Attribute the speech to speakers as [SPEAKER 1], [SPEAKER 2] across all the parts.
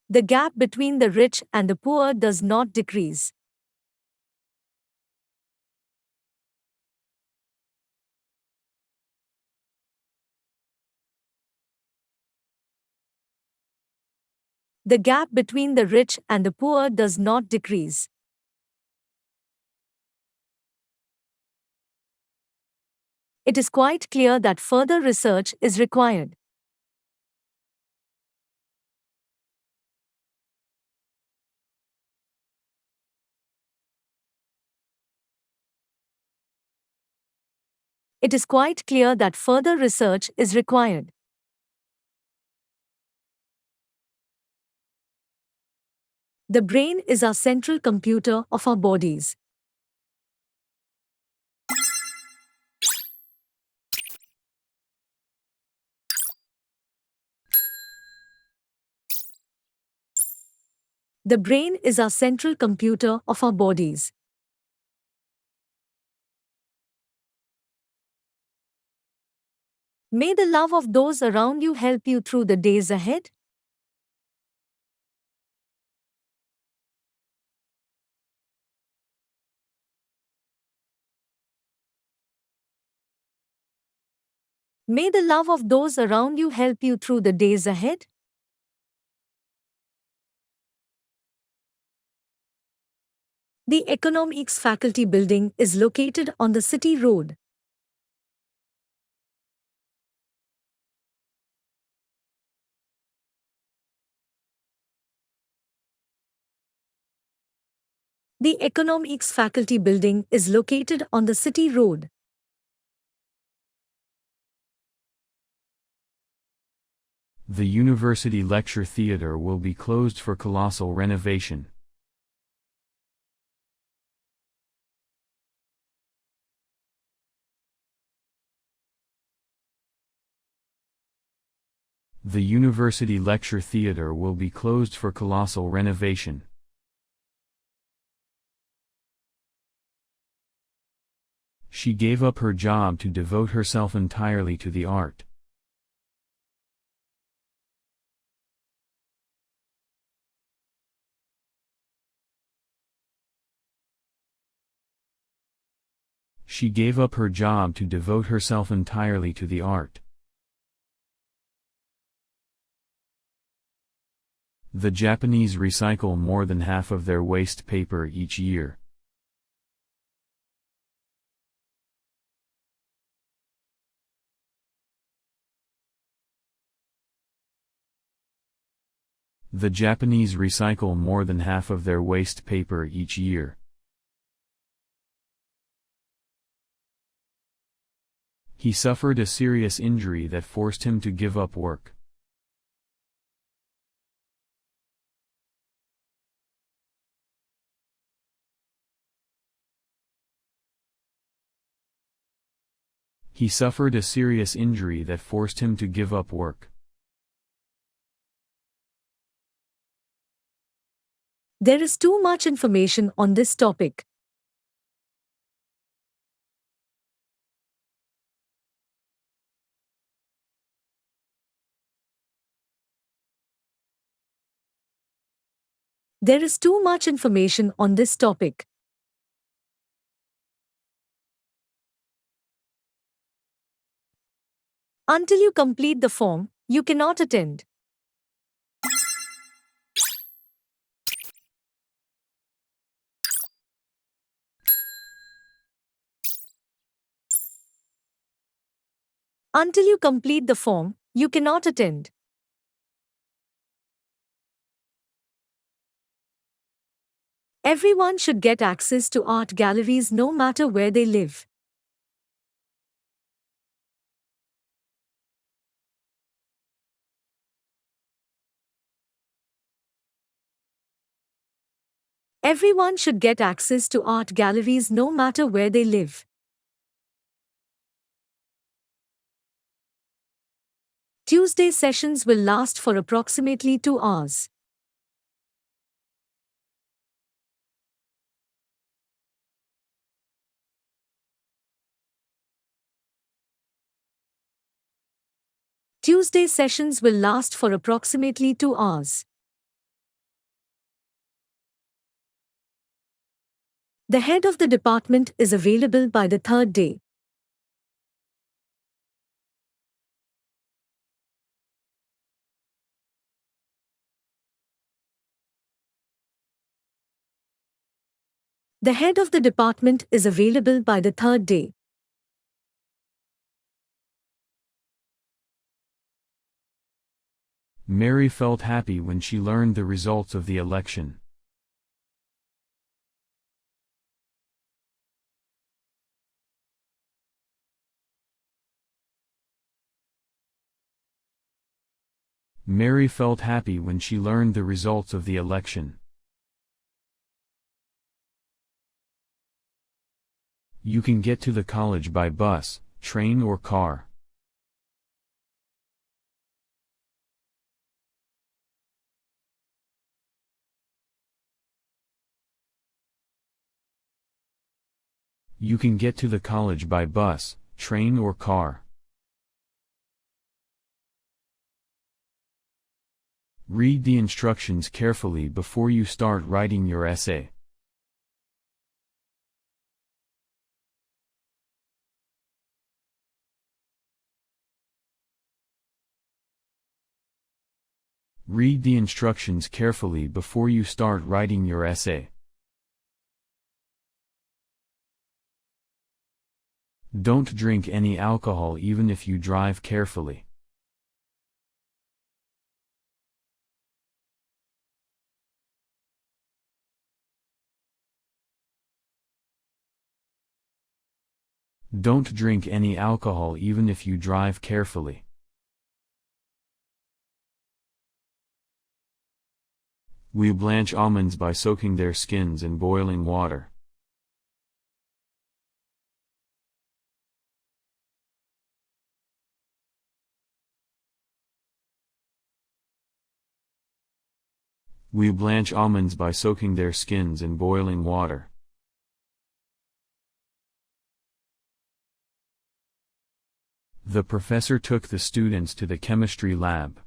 [SPEAKER 1] The gap between the rich and the poor does not decrease. The gap between the rich and the poor does not decrease. It is quite clear that further research is required. It is quite clear that further research is required. The brain is our central computer of our bodies. The brain is our central computer of our bodies. May the love of those around you help you through the days ahead. May the love of those around you help you through the days ahead. The Economics Faculty Building is located on the City Road. The Economics Faculty Building is located on the City Road.
[SPEAKER 2] The University Lecture Theatre will be closed for colossal renovation. The University Lecture Theatre will be closed for colossal renovation. She gave up her job to devote herself entirely to the art. She gave up her job to devote herself entirely to the art. The Japanese recycle more than half of their waste paper each year. The Japanese recycle more than half of their waste paper each year. He suffered a serious injury that forced him to give up work. He suffered a serious injury that forced him to give up work.
[SPEAKER 1] There is too much information on this topic. There is too much information on this topic. Until you complete the form, you cannot attend. Until you complete the form, you cannot attend. Everyone should get access to art galleries no matter where they live. Everyone should get access to art galleries no matter where they live. Tuesday sessions will last for approximately 2 hours. Tuesday sessions will last for approximately 2 hours. The head of the department is available by the third day. The head of the department is available by the third day.
[SPEAKER 2] Mary felt happy when she learned the results of the election. Mary felt happy when she learned the results of the election. You can get to the college by bus, train or car. You can get to the college by bus, train or car. Read the instructions carefully before you start writing your essay. Read the instructions carefully before you start writing your essay. Don't drink any alcohol even if you drive carefully. Don't drink any alcohol even if you drive carefully. We blanch almonds by soaking their skins in boiling water. We blanch almonds by soaking their skins in boiling water. The professor took the students to the chemistry lab.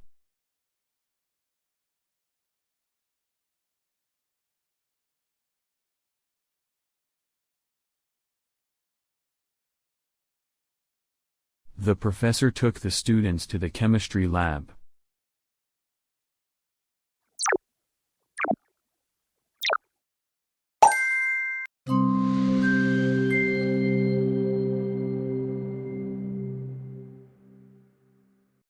[SPEAKER 2] The professor took the students to the chemistry lab.